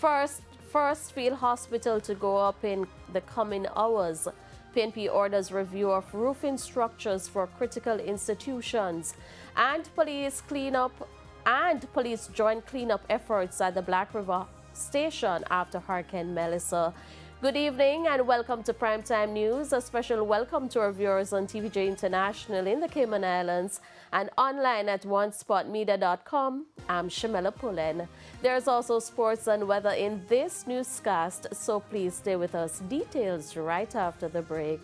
First field hospital to go up in the coming hours. PNP orders review of roofing structures for critical institutions. And police join cleanup efforts at the Black River Station after Hurricane Melissa. Good evening and welcome to Primetime News. A special welcome to our viewers on TVJ International in the Cayman Islands and online at onespotmedia.com. I'm Shamela Pullen. There's also sports and weather in this newscast, so please stay with us. Details right after the break.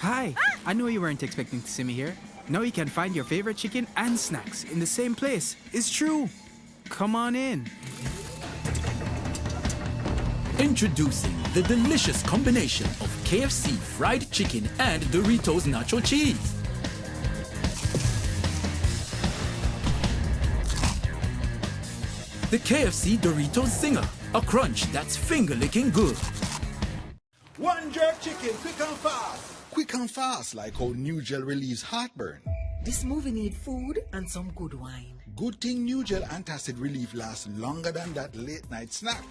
Hi, I know you weren't expecting to see me here. Now you can find your favorite chicken and snacks in the same place. It's true. Come on in. Introducing the delicious combination of KFC fried chicken and Doritos nacho cheese. The KFC Doritos Zinger, a crunch that's finger-licking good. One jerk chicken, quick and fast. Quick and fast, like how New Gel relieves heartburn. This movie need food and some good wine. Good thing New Gel antacid relief lasts longer than that late night snack.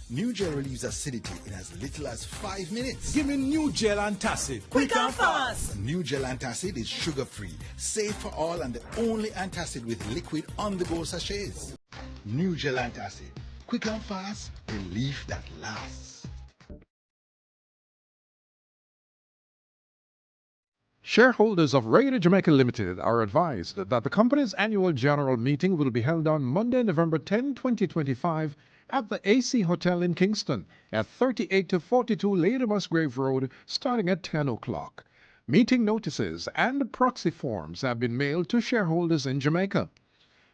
New Gel relieves acidity in as little as 5 minutes. Give me New Gel antacid. Quick and fast. New Gel antacid is sugar-free, safe for all, and the only antacid with liquid on-the-go sachets. New Gel antacid. Quick and fast, relief that lasts. Shareholders of Reggae Jamaica Limited are advised that the company's annual general meeting will be held on Monday, November 10, 2025 at the AC Hotel in Kingston at 38 to 42 Lady Musgrave Road starting at 10 o'clock. Meeting notices and proxy forms have been mailed to shareholders in Jamaica.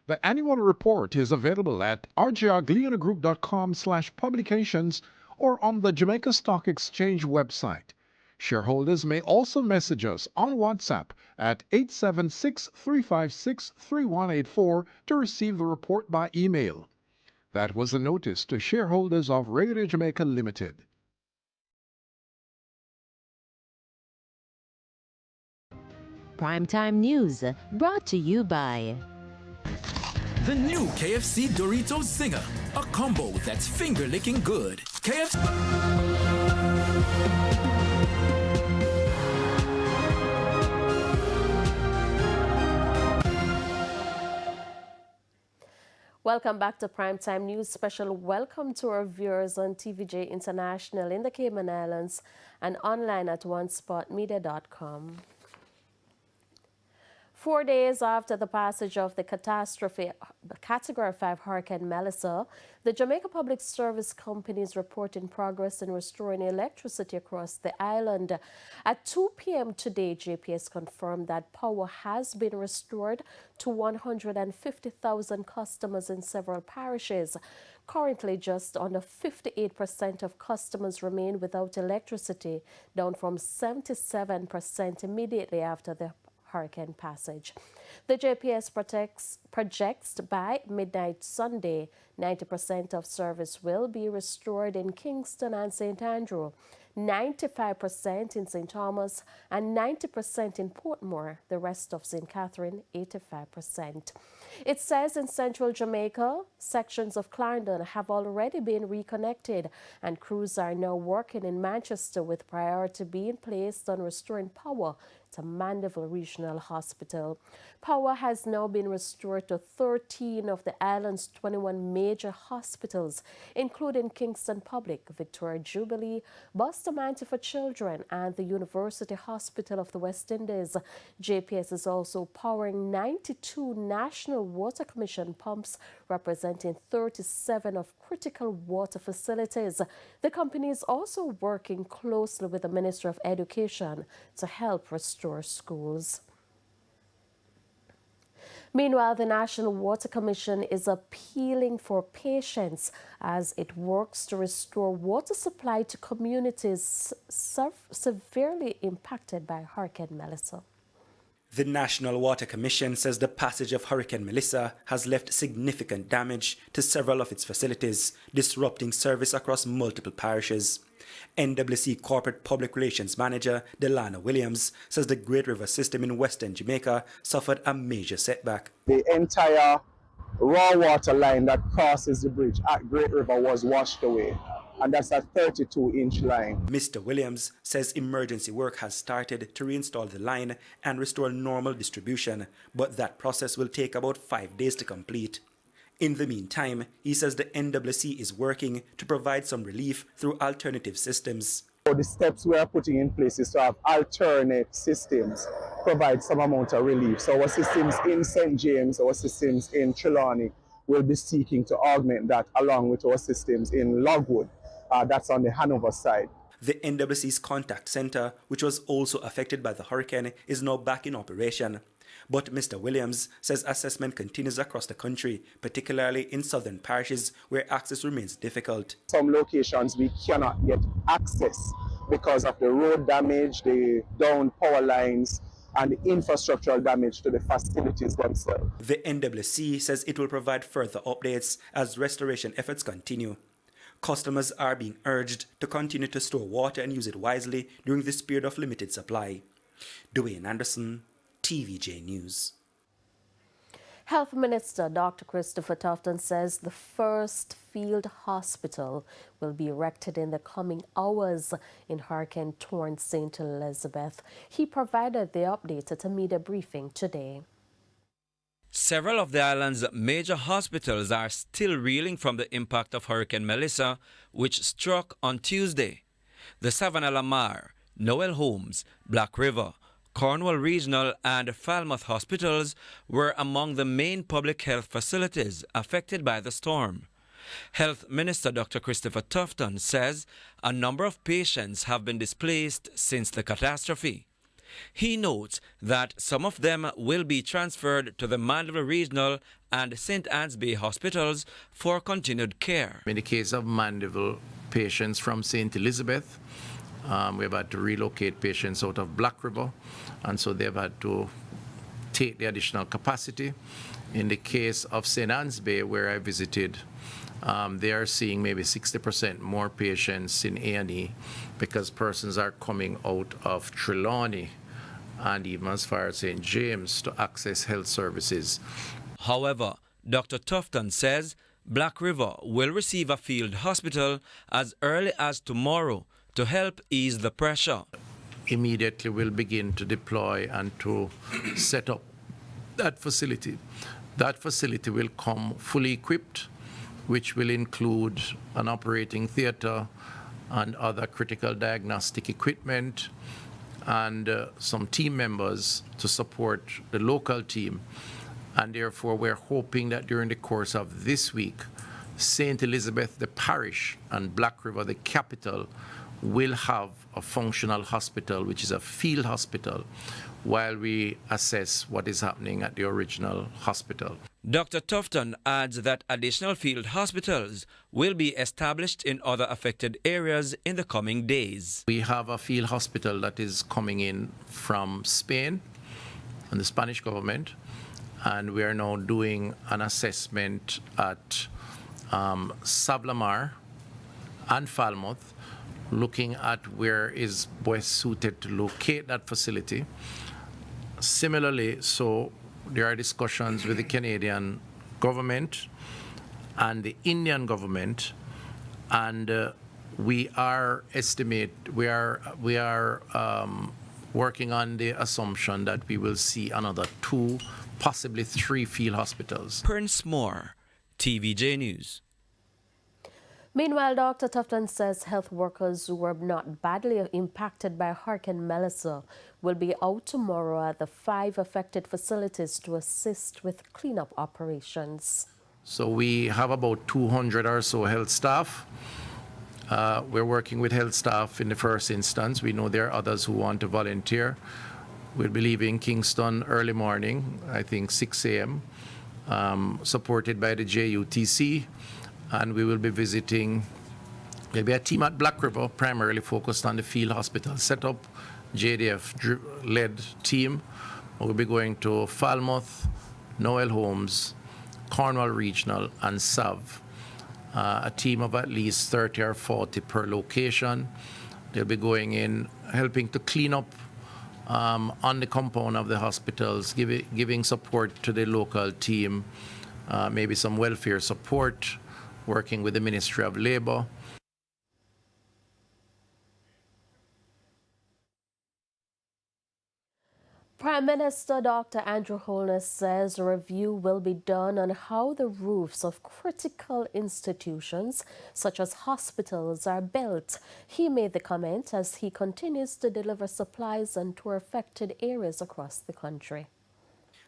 The annual report is available at rgrgleonagroup.com/publications or on the Jamaica Stock Exchange website. Shareholders may also message us on WhatsApp at 876-356-3184 to receive the report by email. That was a notice to shareholders of Radio Jamaica Limited. Primetime News, brought to you by The new KFC Doritos Zinger, a combo that's finger-licking good. KFC... Welcome back to Primetime News. Special welcome to our viewers on TVJ International in the Cayman Islands and online at onespotmedia.com. 4 days after the passage of the catastrophe Category 5 Hurricane Melissa, the Jamaica Public Service Company is reporting progress in restoring electricity across the island. At 2 p.m. today, JPS confirmed that power has been restored to 150,000 customers in several parishes. Currently, just under 58% of customers remain without electricity, down from 77% immediately after the hurricane passage. The JPS projects by midnight Sunday, 90% of service will be restored in Kingston and St. Andrew, 95% in St. Thomas, and 90% in Portmore, the rest of St. Catherine, 85%. It says in central Jamaica, sections of Clarendon have already been reconnected, and crews are now working in Manchester with priority being placed on restoring power to Mandeville Regional Hospital. Power has now been restored to 13 of the island's 21 major hospitals, including Kingston Public, Victoria Jubilee, Bustamante for Children, and the University Hospital of the West Indies. JPS is also powering 92 National Water Commission pumps, representing 37 of critical water facilities. The company is also working closely with the Minister of Education to help restore schools. Meanwhile, the National Water Commission is appealing for patience as it works to restore water supply to communities severely impacted by Hurricane Melissa. The National Water Commission says the passage of Hurricane Melissa has left significant damage to several of its facilities, disrupting service across multiple parishes. NWC Corporate Public Relations Manager Delana Williams says the Great River system in western Jamaica suffered a major setback. The entire raw water line that crosses the bridge at Great River was washed away, and that's a 32-inch line. Mr. Williams says emergency work has started to reinstall the line and restore normal distribution, but that process will take about 5 days to complete. In the meantime, he says the NWC is working to provide some relief through alternative systems. So the steps we are putting in place is to have alternate systems, provide some amount of relief. So our systems in St. James, our systems in Trelawney will be seeking to augment that along with our systems in Logwood. That's on the Hanover side. The NWC's contact center, which was also affected by the hurricane, is now back in operation. But Mr. Williams says assessment continues across the country, particularly in southern parishes where access remains difficult. Some locations we cannot get access because of the road damage, the down power lines, and the infrastructural damage to the facilities themselves. The NWC says it will provide further updates as restoration efforts continue. Customers are being urged to continue to store water and use it wisely during this period of limited supply. Dwayne Anderson, TVJ News. Health Minister Dr. Christopher Tufton says the first field hospital will be erected in the coming hours in hurricane-torn St. Elizabeth. He provided the update at a media briefing today. Several of the island's major hospitals are still reeling from the impact of Hurricane Melissa, which struck on Tuesday. The Savannah Lamar, Noel Holmes, Black River, Cornwall Regional and Falmouth hospitals were among the main public health facilities affected by the storm. Health Minister Dr. Christopher Tufton says a number of patients have been displaced since the catastrophe. He notes that some of them will be transferred to the Mandeville Regional and St. Anne's Bay hospitals for continued care. In the case of Mandeville patients from St. Elizabeth, we've had to relocate patients out of Black River, and so they've had to take the additional capacity. In the case of St. Anne's Bay, where I visited, they are seeing maybe 60% more patients in A&E because persons are coming out of Trelawney and even as far as St. James to access health services. However, Dr. Tufton says Black River will receive a field hospital as early as tomorrow to help ease the pressure. Immediately we'll begin to deploy and to set up that facility. That facility will come fully equipped, which will include an operating theater and other critical diagnostic equipment and some team members to support the local team. And therefore we're hoping that during the course of this week, St. Elizabeth, the parish, and Black River, the capital, will have a functional hospital, which is a field hospital, while we assess what is happening at the original hospital. Dr. Tufton adds that additional field hospitals will be established in other affected areas in the coming days. We have a field hospital that is coming in from Spain and the Spanish government, and we are now doing an assessment at Sablamar and Falmouth, looking at where is best suited to locate that facility. Similarly, so there are discussions with the Canadian government and the Indian government, and we are working on the assumption that we will see another 2, possibly 3 field hospitals. Prince Moore, TVJ News. Meanwhile, Dr. Tufton says health workers who were not badly impacted by Hurricane Melissa will be out tomorrow at the 5 affected facilities to assist with cleanup operations. So we have about 200 or so health staff. We're working with health staff in the first instance. We know there are others who want to volunteer. We'll be leaving Kingston early morning, I think 6 a.m., supported by the JUTC. And we will be visiting maybe a team at Black River, primarily focused on the field hospital setup, JDF-led team, We'll be going to Falmouth, Noel Holmes, Cornwall Regional, and SAV. A team of at least 30 or 40 per location. They'll be going in, helping to clean up on the compound of the hospitals, giving support to the local team, maybe some welfare support, working with the Ministry of Labour. Prime Minister Dr. Andrew Holness says a review will be done on how the roofs of critical institutions such as hospitals are built. He made the comment as he continues to deliver supplies and tour affected areas across the country.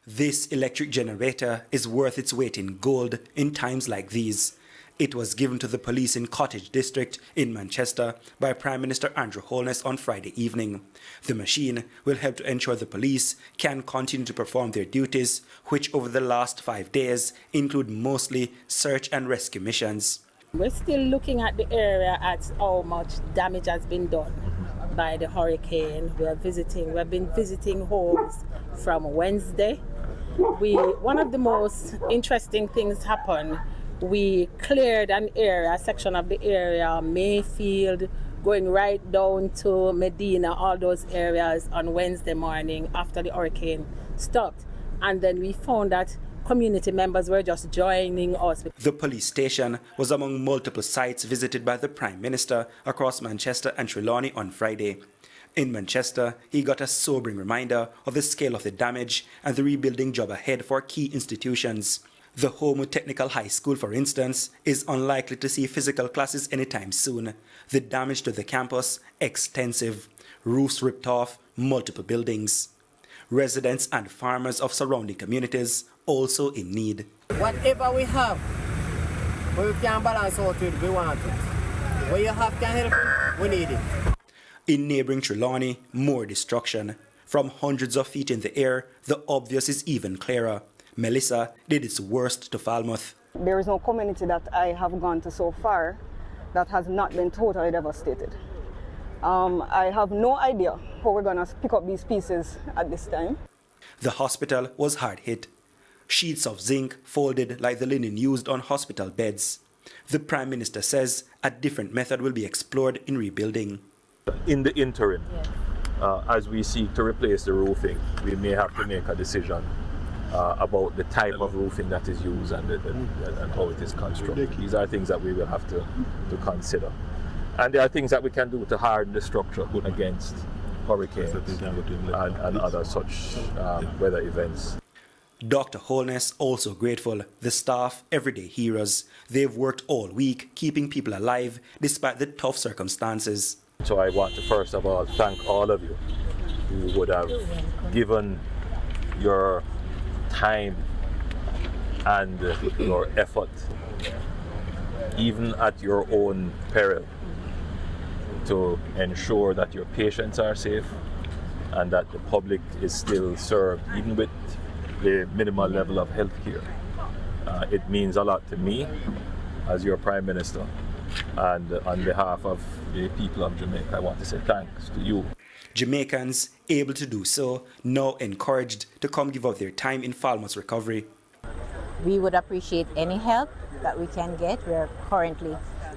This electric generator is worth its weight in gold in times like these. It was given to the police in Cottage District in Manchester by Prime Minister Andrew Holness on Friday evening. The machine will help to ensure the police can continue to perform their duties, which over the last 5 days include mostly search and rescue missions. We're still looking at the area at how much damage has been done by the hurricane. We've been visiting homes from Wednesday. One of the most interesting things happened. We cleared an area, a section of the area, Mayfield, going right down to Medina, all those areas on Wednesday morning after the hurricane stopped. And then we found that community members were just joining us. The police station was among multiple sites visited by the Prime Minister across Manchester and Trelawney on Friday. In Manchester, he got a sobering reminder of the scale of the damage and the rebuilding job ahead for key institutions. The Homo Technical High School, for instance, is unlikely to see physical classes anytime soon. The damage to the campus, extensive. Roofs ripped off, multiple buildings. Residents and farmers of surrounding communities also in need. Whatever we have, we can balance out with, we want it. What you have can help, we need it. In neighboring Trelawney, more destruction. From hundreds of feet in the air, the obvious is even clearer. Melissa did its worst to Falmouth. There is no community that I have gone to so far that has not been totally devastated. I have no idea how we're going to pick up these pieces at this time. The hospital was hard hit. Sheets of zinc folded like the linen used on hospital beds. The Prime Minister says a different method will be explored in rebuilding. In the interim, as we seek to replace the roofing, we may have to make a decision about the type of roofing that is used and how it is constructed. These are things that we will have to consider. And there are things that we can do to harden the structure against hurricanes and other such weather events. Dr. Holness also grateful. The staff, everyday heroes. They've worked all week, keeping people alive despite the tough circumstances. So I want to first of all thank all of you who would have given your time and your effort, even at your own peril, to ensure that your patients are safe and that the public is still served, even with the minimal level of health care. It means a lot to me as your Prime Minister, and on behalf of the people of Jamaica, I want to say thanks to you. Jamaicans able to do so, now encouraged to come give up their time in Falmouth's recovery. We would appreciate any help that we can get. We're currently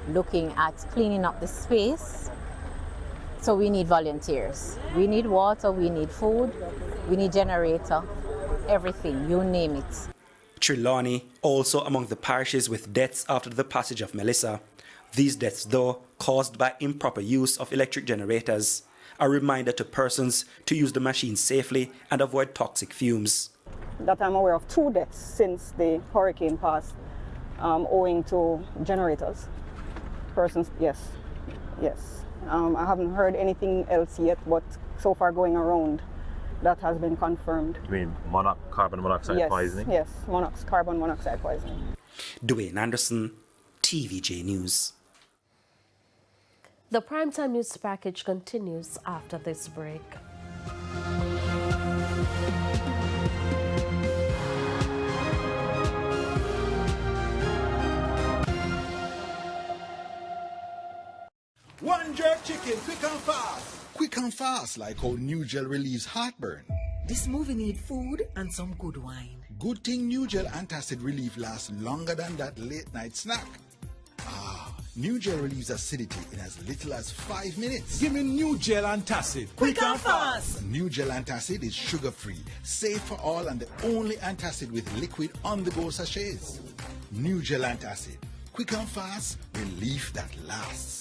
looking at cleaning up the space. So we need volunteers. We need water, we need food, we need generator, everything, you name it. Trelawney also among the parishes with deaths after the passage of Melissa. These deaths, though, caused by improper use of electric generators. A reminder to persons to use the machine safely and avoid toxic fumes. That I'm aware of 2 deaths since the hurricane passed, owing to generators. Persons, yes. I haven't heard anything else yet, but so far going around, that has been confirmed. You mean carbon monoxide poisoning? Yes, carbon monoxide poisoning. Dwayne Anderson, TVJ News. The Primetime News package continues after this break. One jerk chicken, quick and fast. Quick and fast, like how new gel relieves heartburn. This movie need food and some good wine. Good thing New Gel Antacid Relief lasts longer than that late night snack. New Gel relieves acidity in as little as 5 minutes. Give me New Gel Antacid. Quick and fast. New Gel Antacid is sugar-free, safe for all, and the only antacid with liquid on-the-go sachets. New Gel Antacid. Quick and fast, relief that lasts.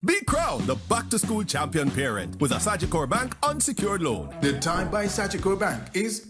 Be crowned the back-to-school champion parent with a Sagicor Bank unsecured loan. The time by Sagicor Bank is...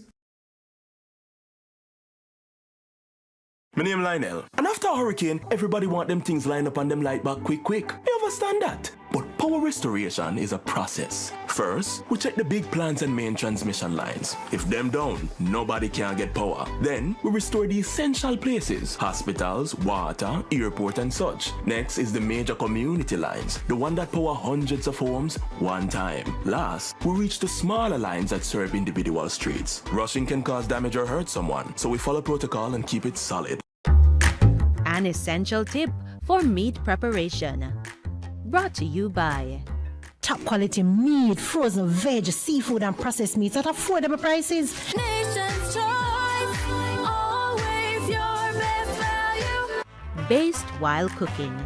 My name Lionel. And after a hurricane, everybody want them things lined up and them light back quick. You understand that? But power restoration is a process. First, we check the big plants and main transmission lines. If them down, nobody can get power. Then, we restore the essential places. Hospitals, water, airport and such. Next is the major community lines. The one that power hundreds of homes one time. Last, we reach the smaller lines that serve individual streets. Rushing can cause damage or hurt someone. So we follow protocol and keep it solid. An essential tip for meat preparation. Brought to you by top quality meat, frozen veg, seafood and processed meats at affordable prices. Nation's choice, always your best value. Based while cooking.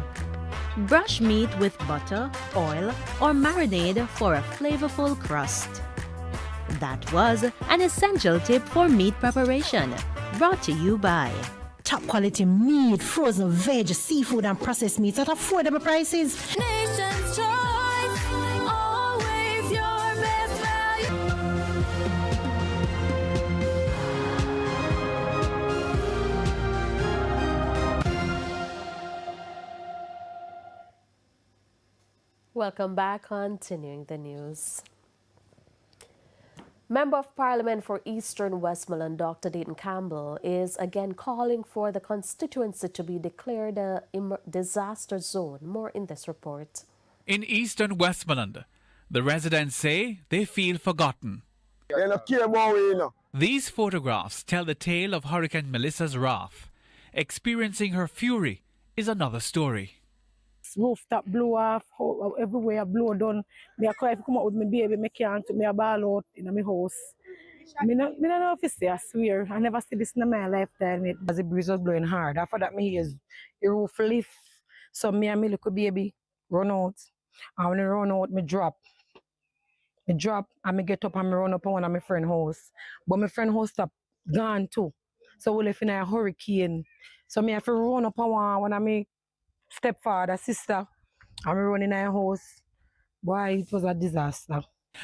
Brush meat with butter, oil, or marinade for a flavorful crust. That was an essential tip for meat preparation. Brought to you by top quality meat, frozen veg, seafood and processed meats at affordable prices. Nation's choice, always your best value. Welcome back. Continuing the news. Member of Parliament for Eastern Westmoreland, Dr. Dayton Campbell, is again calling for the constituency to be declared a disaster zone. More in this report. In Eastern Westmoreland, the residents say they feel forgotten. These photographs tell the tale of Hurricane Melissa's wrath. Experiencing her fury is another story. Rooftop blew off, everywhere blow down. Me cry if come out with my baby, me can't, me a ball out in my house. Me no know if it's I swear. I never see this in my lifetime. As the breeze was blowing hard. After that, me hears the roof lift. So me and my little baby run out. And when I run out, me drop. And me get up and me run up on one of my friend's house. But my friend's house stop gone too. So we left in a hurricane. So me have to run up on one of my stepfather, sister, and we run in our house. Boy, it was a disaster.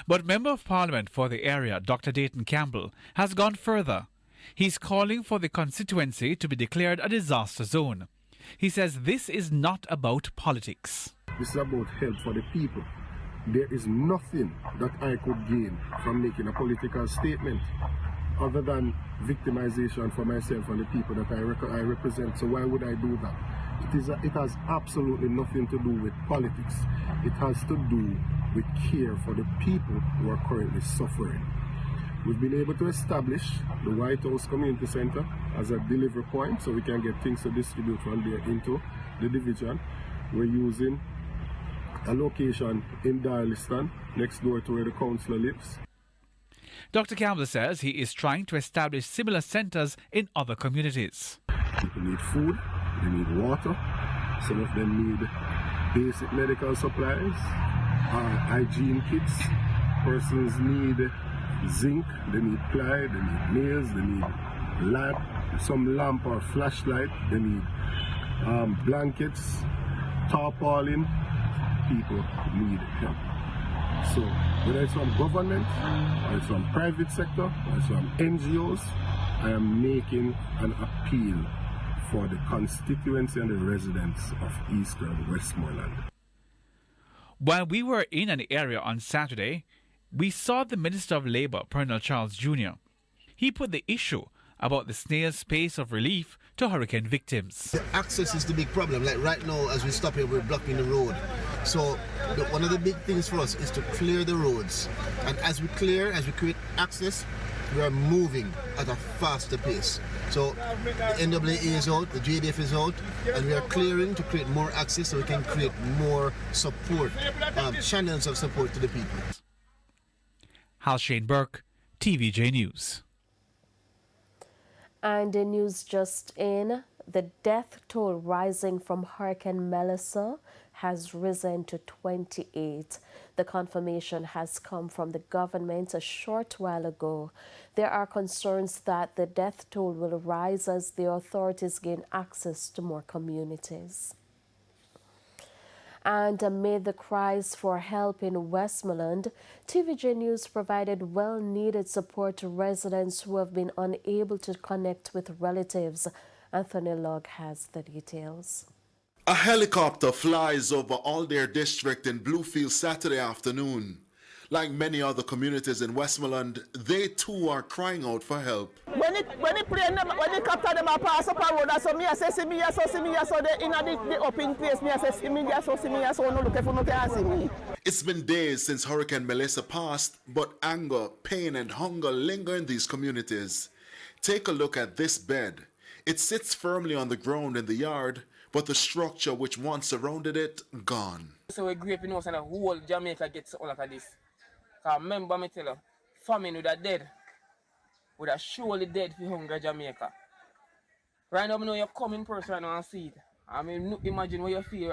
But Member of Parliament for the area, Dr. Dayton Campbell, has gone further. He's calling for the constituency to be declared a disaster zone. He says this is not about politics. This is about help for the people. There is nothing that I could gain from making a political statement other than victimization for myself and the people that I represent. So why would I do that? It has absolutely nothing to do with politics. It has to do with care for the people who are currently suffering. We've been able to establish the White House Community Center as a delivery point so we can get things to distribute from there into the division. We're using a location in Darliston, next door to where the councillor lives. Dr. Campbell says he is trying to establish similar centers in other communities. People need food. They need water, some of them need basic medical supplies, hygiene kits, persons need zinc, they need ply, they need nails, they need lamp, some lamp or flashlight, they need blankets, tarpaulin, people need help. So whether it's from government, or it's from private sector, or it's from NGOs, I am making an appeal for the constituency and the residents of Eastern Westmoreland. While we were in an area on Saturday, we saw the Minister of Labour, Colonel Charles Jr. He put the issue about the snail's pace of relief to hurricane victims. The access is the big problem. Like right now, as we stop here, we're blocking the road. So one of the big things for us is to clear the roads. And as we create access, we are moving at a faster pace. So the NWA is out, the JDF is out, and we are clearing to create more access so we can create more support, channels of support to the people. Hal Shane Burke, TVJ News. And the news just in, the death toll rising from Hurricane Melissa has risen to 28. The confirmation has come from the government a short while ago. There are concerns that the death toll will rise as the authorities gain access to more communities. And amid the cries for help in Westmoreland, TVJ News provided well-needed support to residents who have been unable to connect with relatives. Anthony Logg has the details. A helicopter flies over Alder District in Bluefield Saturday afternoon. Like many other communities in Westmoreland, they too are crying out for help. When the capture them pass up a road, so me I say see me so they in the open place, me I say see me so no look if no can see me. It's been days since Hurricane Melissa passed, but anger, pain and hunger linger in these communities. Take a look at this bed. It sits firmly on the ground in the yard, but the structure which once surrounded it, gone. So we grew up in the whole Jamaica gets all like this. Because remember me tell you, famine would have dead. Would have surely dead for hunger Jamaica. Right now, I know you're coming person right now and see it. I mean, imagine what you feel,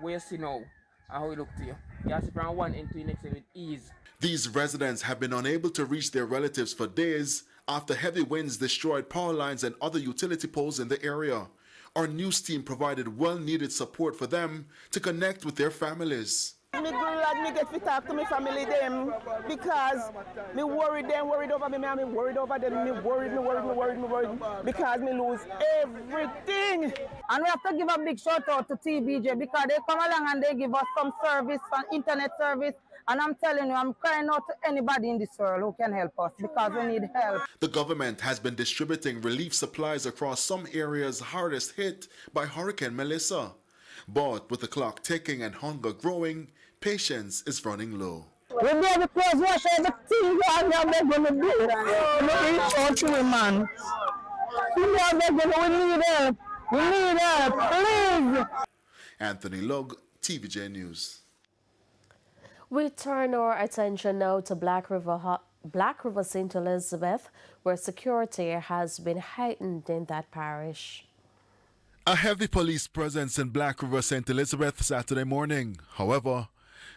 what you see now, and how it look to you. You have to from one end to the next with ease. These residents have been unable to reach their relatives for days after heavy winds destroyed power lines and other utility poles in the area. Our news team provided well-needed support for them to connect with their families. Me glad me get to talk to my family them because me worried over me, me worried over them, me worried because me lose everything. And we have to give a big shout out to TVJ because they come along and they give us some service, some internet service. And I'm telling you, I'm crying out to anybody in this world who can help us because we need help. The government has been distributing relief supplies across some areas hardest hit by Hurricane Melissa. But with the clock ticking and hunger growing, patience is running low. We be able to close wash everything and I'm going to do it. We reach out to him, man. We need help. We need help, please. Anthony Logg, TVJ News. We turn our attention now to Black River St. Elizabeth, where security has been heightened in that parish. A heavy police presence in Black River St. Elizabeth Saturday morning. However,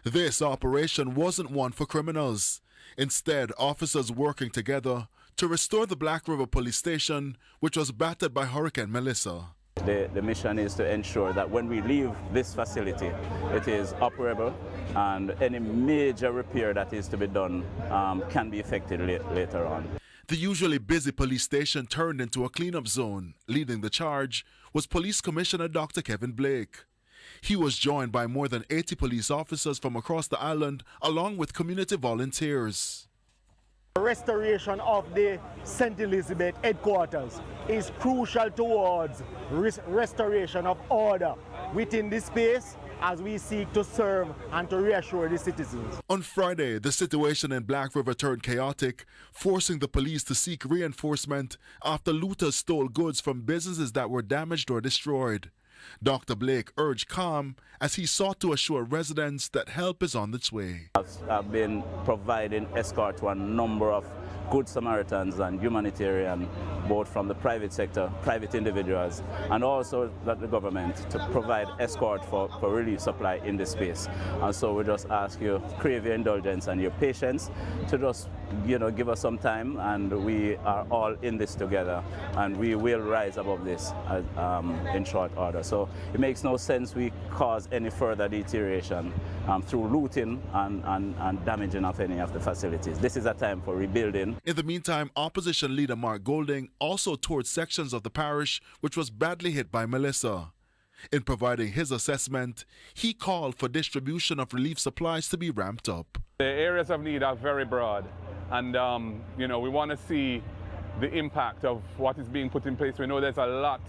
this operation wasn't one for criminals. Instead, officers working together to restore the Black River police station, which was battered by Hurricane Melissa. The mission is to ensure that when we leave this facility, it is operable and any major repair that is to be done can be effected later on. The usually busy police station turned into a cleanup zone. Leading the charge was Police Commissioner Dr. Kevin Blake. He was joined by more than 80 police officers from across the island, along with community volunteers. Restoration of the St. Elizabeth headquarters is crucial towards restoration of order within this space as we seek to serve and to reassure the citizens. On Friday, the situation in Black River turned chaotic, forcing the police to seek reinforcement after looters stole goods from businesses that were damaged or destroyed. Dr. Blake urged calm as he sought to assure residents that help is on its way. I've been providing escort to a number of Good Samaritans and humanitarian, both from the private sector, private individuals, and also the government to provide escort for relief supply in this space. And so we just ask you, crave your indulgence and your patience to just, give us some time, and we are all in this together, and we will rise above this in short order. So it makes no sense we cause any further deterioration through looting and damaging of any of the facilities. This is a time for rebuilding. In the meantime, opposition leader Mark Golding also toured sections of the parish which was badly hit by Melissa. In providing his assessment, he called for distribution of relief supplies to be ramped up. The areas of need are very broad, and we want to see the impact of what is being put in place. We know there's a lot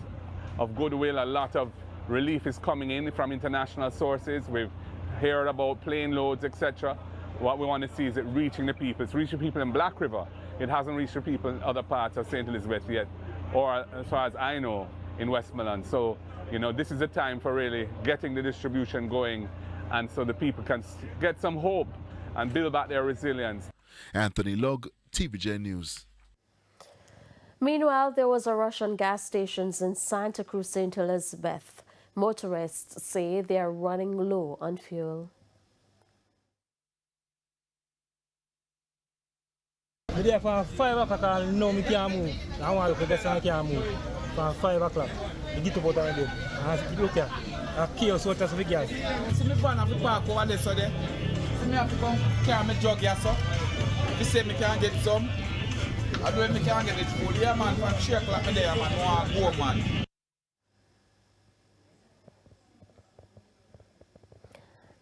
of goodwill, a lot of relief is coming in from international sources. We've heard about plane loads, etc. What we want to see is it reaching the people. It's reaching people in Black River. It hasn't reached the people in other parts of St. Elizabeth yet, or as far as I know, in Westmoreland. So, this is the time for really getting the distribution going, and so the people can get some hope and build back their resilience. Anthony Logg, TVJ News. Meanwhile, there was a rush on gas stations in Santa Cruz, St. Elizabeth. Motorists say they are running low on fuel. I'm there for 5 o'clock and now I can't move. I want to look at this and I can't move. For 5 o'clock, I get up out of bed. And look here, I chaos what else with gas. See me van have to park over there so there. See me have to come carry my jug here so. If you say me can't get some, I do it me can't get it full. Yeah man, from 3 o'clock me there man, want to go man.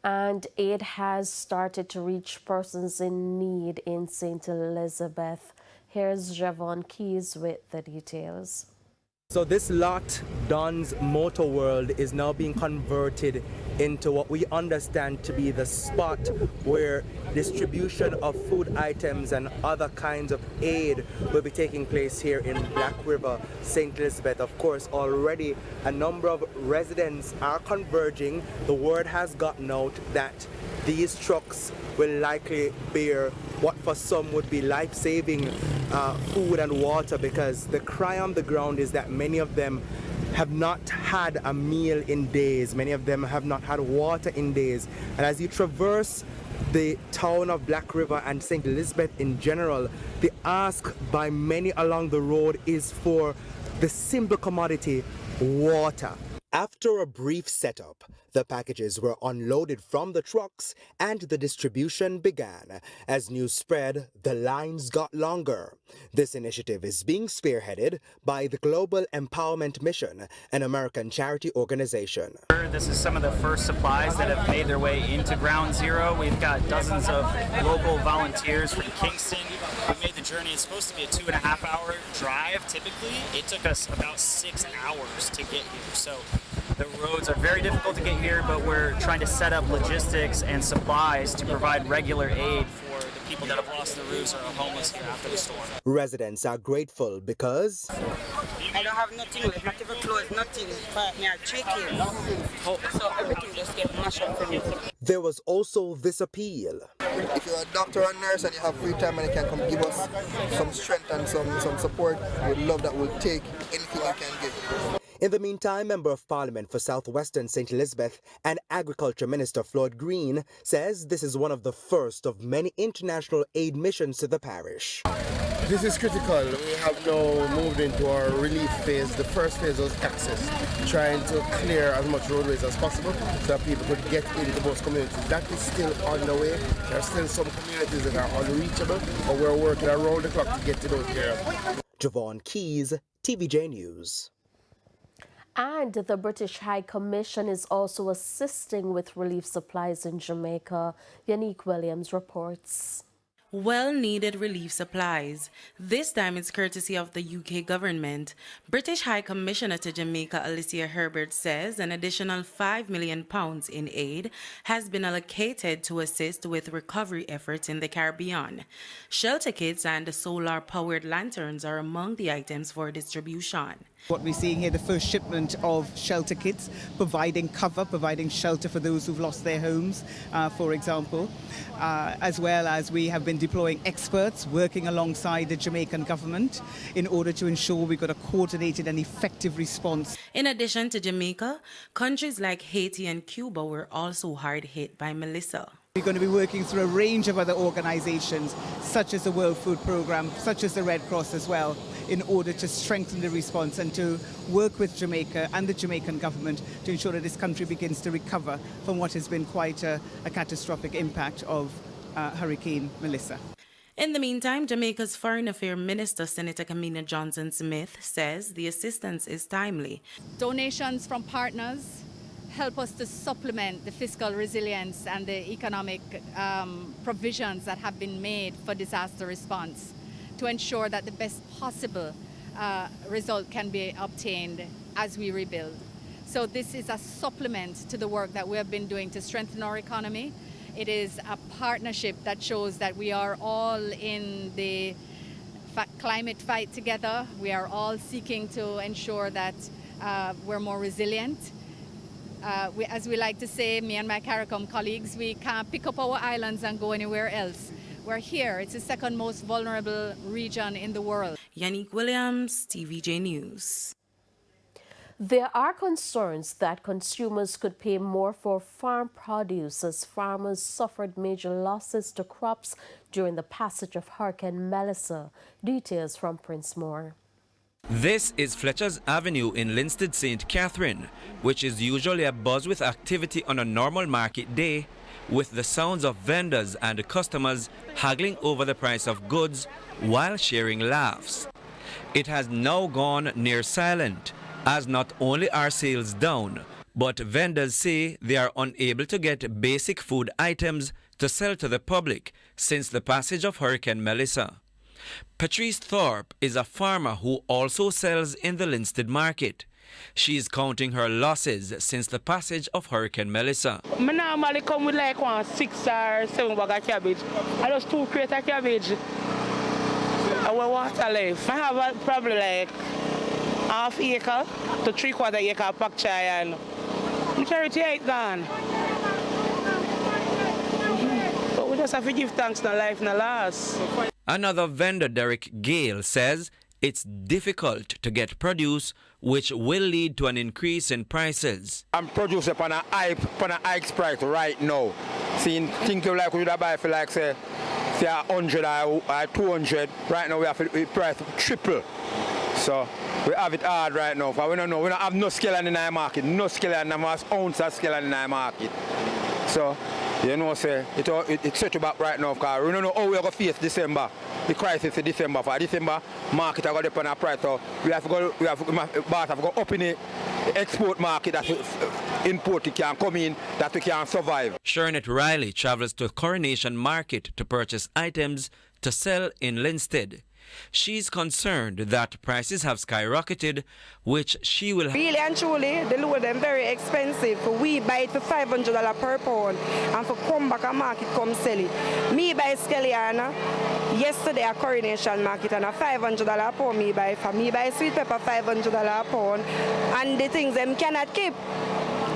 And aid has started to reach persons in need in St. Elizabeth. Here's Javon Keys with the details. So this lot, Don's Motor World, is now being converted into what we understand to be the spot where distribution of food items and other kinds of aid will be taking place here in Black River, St. Elizabeth. Of course, already a number of residents are converging. The word has gotten out that these trucks will likely bear what for some would be life-saving food and water, because the cry on the ground is that many of them have not had a meal in days. Many of them have not had water in days. And as you traverse the town of Black River and St. Elizabeth in general, the ask by many along the road is for the simple commodity, water. After a brief setup, the packages were unloaded from the trucks and the distribution began. As news spread, the lines got longer. This initiative is being spearheaded by the Global Empowerment Mission, an American charity organization. This is some of the first supplies that have made their way into Ground Zero. We've got dozens of local volunteers from Kingston. We made the journey. It's supposed to be a 2.5-hour drive typically. It took us about 6 hours to get here. So the roads are very difficult to get here, but we're trying to set up logistics and supplies to provide regular aid for the people that have lost their roofs or are homeless here after the storm. Residents are grateful because I don't have nothing left, not even clothes, nothing. But me are 3 kids. So everything just get mashed up for me. there was also this appeal. If you're a doctor or nurse and you have free time and you can come give us some strength and some support, we'd love that. We'll take anything you can give. In the meantime, Member of Parliament for Southwestern St. Elizabeth and Agriculture Minister Floyd Green says this is one of the first of many international aid missions to the parish. This is critical. We have now moved into our relief phase. The first phase was access, trying to clear as much roadways as possible so that people could get into most communities. That is still on the way. There are still some communities that are unreachable, but we're working around the clock to get to those areas. Javon Keys, TVJ News. And the British High Commission is also assisting with relief supplies in Jamaica. Yannick Williams reports. Well-needed relief supplies. This time it's courtesy of the UK government. British High Commissioner to Jamaica, Alicia Herbert, says an additional £5 million in aid has been allocated to assist with recovery efforts in the Caribbean. Shelter kits and solar-powered lanterns are among the items for distribution. What we're seeing here, the first shipment of shelter kits, providing cover, providing shelter for those who've lost their homes, for example, as well as we have been deploying experts working alongside the Jamaican government in order to ensure we've got a coordinated and effective response. In addition to Jamaica, countries like Haiti and Cuba were also hard hit by Melissa. We're going to be working through a range of other organizations, such as the World Food Programme, such as the Red Cross as well, in order to strengthen the response and to work with Jamaica and the Jamaican government to ensure that this country begins to recover from what has been quite a catastrophic impact of Hurricane Melissa. In the meantime, Jamaica's Foreign Affairs Minister, Senator Kamina Johnson-Smith, says the assistance is timely. Donations from partners help us to supplement the fiscal resilience and the economic provisions that have been made for disaster response to ensure that the best possible result can be obtained as we rebuild. So this is a supplement to the work that we have been doing to strengthen our economy. It is a partnership that shows that we are all in the climate fight together. We are all seeking to ensure that we're more resilient. As we like to say, me and my CARICOM colleagues, we can't pick up our islands and go anywhere else. We're here. It's the second most vulnerable region in the world. Yannick Williams, TVJ News. There are concerns that consumers could pay more for farm produce as farmers suffered major losses to crops during the passage of Hurricane Melissa. Details from Prince Moore. This is Fletcher's Avenue in Linstead St. Catherine, which is usually abuzz with activity on a normal market day, with the sounds of vendors and customers haggling over the price of goods while sharing laughs. It has now gone near silent, as not only are sales down, but vendors say they are unable to get basic food items to sell to the public since the passage of Hurricane Melissa. Patrice Thorpe is a farmer who also sells in the Linstead market. She is counting her losses since the passage of Hurricane Melissa. I normally come with like 6 or 7 bags of cabbage. I just 2 crates of cabbage. And when water left, I have probably like half acre to 3/4 acre of pak chai and the charity ain't gone. But we just have to give thanks to life in the last. Another vendor, Derek Gale, says it's difficult to get produce, which will lead to an increase in prices. I'm producing upon a high price right now. Seeing think you like we would buy for like say 100 or 200. Right now we have the price triple. So we have it hard right now. But we don't know. We don't have no scale in the market. No scale in the ounce of scale in the market. So you know, say it's set you back right now because we don't know how we're going to face December. The crisis in December. For December, market are going to depend on price. So we have to go up in the export market that import can come in, that we can survive. Shernet Riley travels to Coronation Market to purchase items to sell in Linstead. She's concerned that prices have skyrocketed, which she will... Really and truly, the load them very expensive. We buy it for $500 per pound, and for come back a market, come sell it. Me buy scallion yesterday at Coronation Market, and a $500 a pound me buy. For me buy sweet pepper $500 a pound, and the things them cannot keep.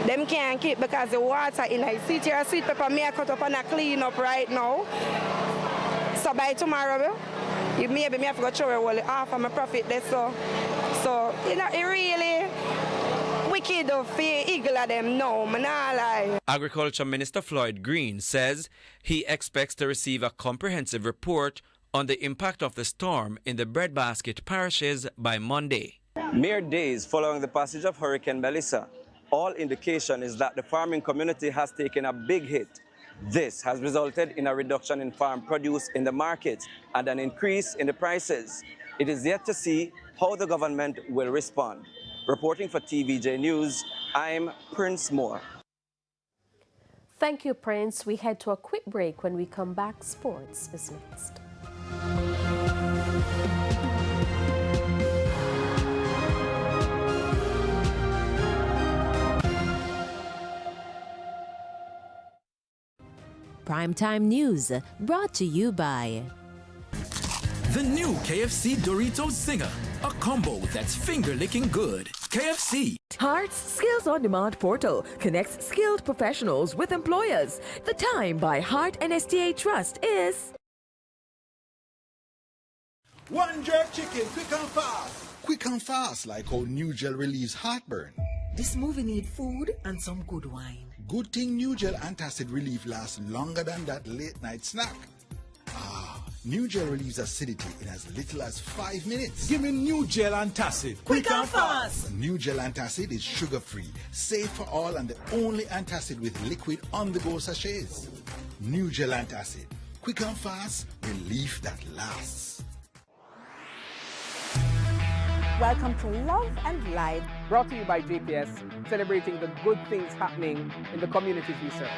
Them can't keep because the water in it. See here, sweet pepper me I cut up and I clean up right now. So by tomorrow, maybe me have to go throw away half of my profit there. So you know, it really wicked of the eagle of them now, man, I lie. Agriculture Minister Floyd Green says he expects to receive a comprehensive report on the impact of the storm in the breadbasket parishes by Monday. Mere days following the passage of Hurricane Melissa, all indication is that the farming community has taken a big hit. This has resulted in a reduction in farm produce in the market and an increase in the prices. It is yet to see how the government will respond. Reporting for TVJ News, I'm Prince Moore. Thank you, Prince. We head to a quick break. When we come back, sports is next. Primetime News, brought to you by the new KFC Doritos Zinger, a combo that's finger-licking good. KFC. Heart's Skills On Demand portal connects skilled professionals with employers. The time by Heart and STA Trust is... One jerk chicken, quick and fast. Quick and fast, like how New Gel relieves heartburn. This movie needs food and some good wine. Good thing New Gel Antacid Relief lasts longer than that late night snack. New Gel relieves acidity in as little as 5 minutes. Give me New Gel Antacid. Quick and fast. New Gel Antacid is sugar-free, safe for all, and the only antacid with liquid on-the-go sachets. New Gel Antacid. Quick and fast, relief that lasts. Welcome to Love and Life, brought to you by JPS, celebrating the good things happening in the communities we serve.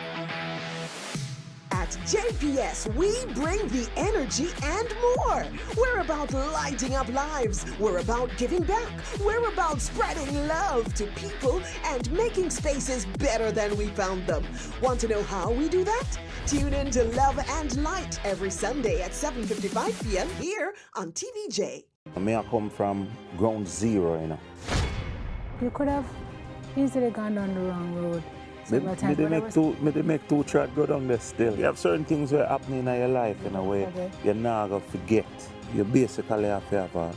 At JPS, we bring the energy and more. We're about lighting up lives. We're about giving back. We're about spreading love to people and making spaces better than we found them. Want to know how we do that? Tune in to Love and Light every Sunday at 7:55 p.m. here on TVJ. May I come from ground zero, you know. You could have easily gone down the wrong road. several times. They make two track go down there still. You have certain things that are happening in your life in a way you're not going to forget. You basically have to have a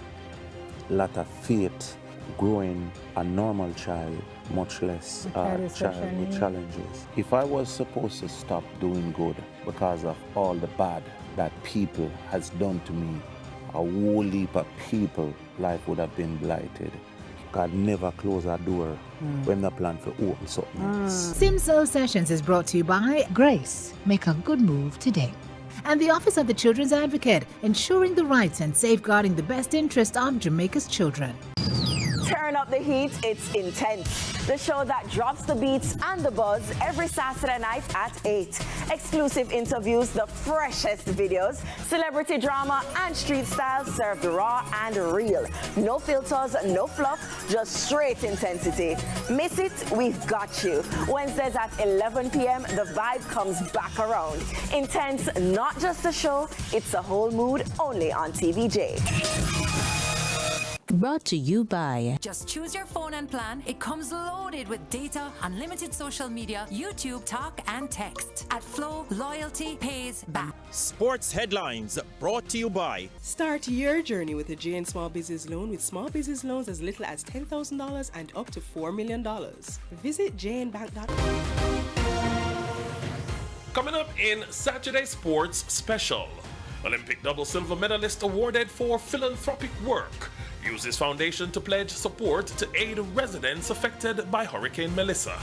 lot of faith growing a normal child, much less a child with challenges. If I was supposed to stop doing good because of all the bad that people has done to me, a whole heap of people life would have been blighted. God never close a door when the plan for open something else. Simsoul Sessions is brought to you by Grace. Make a good move today. And the Office of the Children's Advocate, ensuring the rights and safeguarding the best interest of Jamaica's children. Turn up the heat, it's Intense. The show that drops the beats and the buzz every Saturday night at 8. Exclusive interviews, the freshest videos, celebrity drama and street style served raw and real. No filters, no fluff, just straight intensity. Miss it? We've got you. Wednesdays at 11 p.m, the vibe comes back around. Intense, not just a show, it's a whole mood, only on TVJ. Brought to you by... Just choose your phone and plan. It comes loaded with data, unlimited social media, YouTube, talk, and text. At Flow, loyalty pays back. Sports headlines brought to you by... Start your journey with a JN Small Business Loan with small business loans as little as $10,000 and up to $4 million. Visit jnbank.com. Coming up in Saturday Sports Special, Olympic double silver medalist awarded for philanthropic work. Uses foundation to pledge support to aid residents affected by Hurricane Melissa.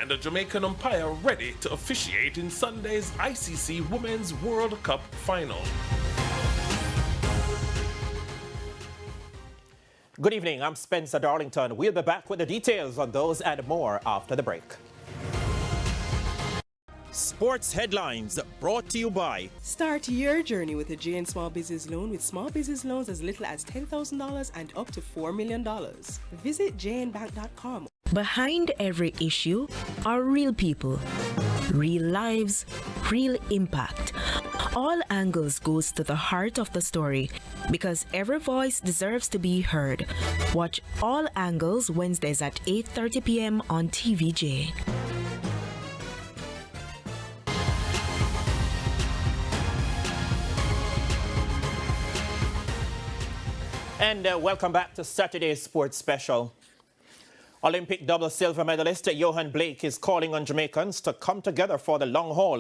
And a Jamaican umpire ready to officiate in Sunday's ICC Women's World Cup final. Good evening, I'm Spencer Darlington. We'll be back with the details on those and more after the break. Sports headlines brought to you by... Start your journey with a JN Small Business Loan with small business loans as little as $10,000 and up to $4 million. Visit jnbank.com. Behind every issue are real people, real lives, real impact. All angles goes to the heart of the story because every voice deserves to be heard. Watch All Angles Wednesdays at 8:30 p.m. on TVJ. And welcome back to Saturday's Sports Special. Olympic double silver medalist Johan Blake is calling on Jamaicans to come together for the long haul